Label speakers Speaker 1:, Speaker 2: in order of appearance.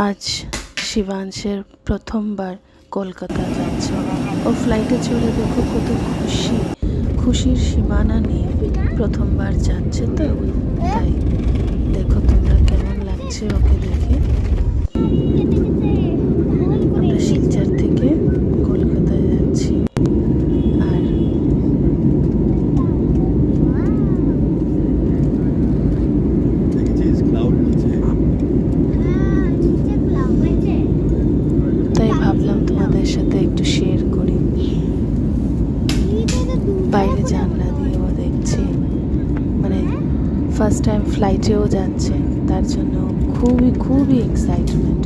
Speaker 1: আজ শিবাংশের প্রথমবার কলকাতা যাচ্ছে। ও ফ্লাইটে চড়ে দেখো কত খুশি, খুশির সীমানা নেই। প্রথমবার যাচ্ছে তো, তাই দেখো তোমরা কেমন লাগছে ওকে দেখে। আমরা শিলচর থেকে কলকাতায় যাচ্ছি। আর তাই ভাবলাম তোমাদের সাথে একটু শেয়ার করি। বাইরে জানলা দিয়েও দেখছি, মানে ফার্স্ট টাইম ফ্লাইটেও যাচ্ছে, তার জন্য খুবই খুবই এক্সাইটমেন্ট।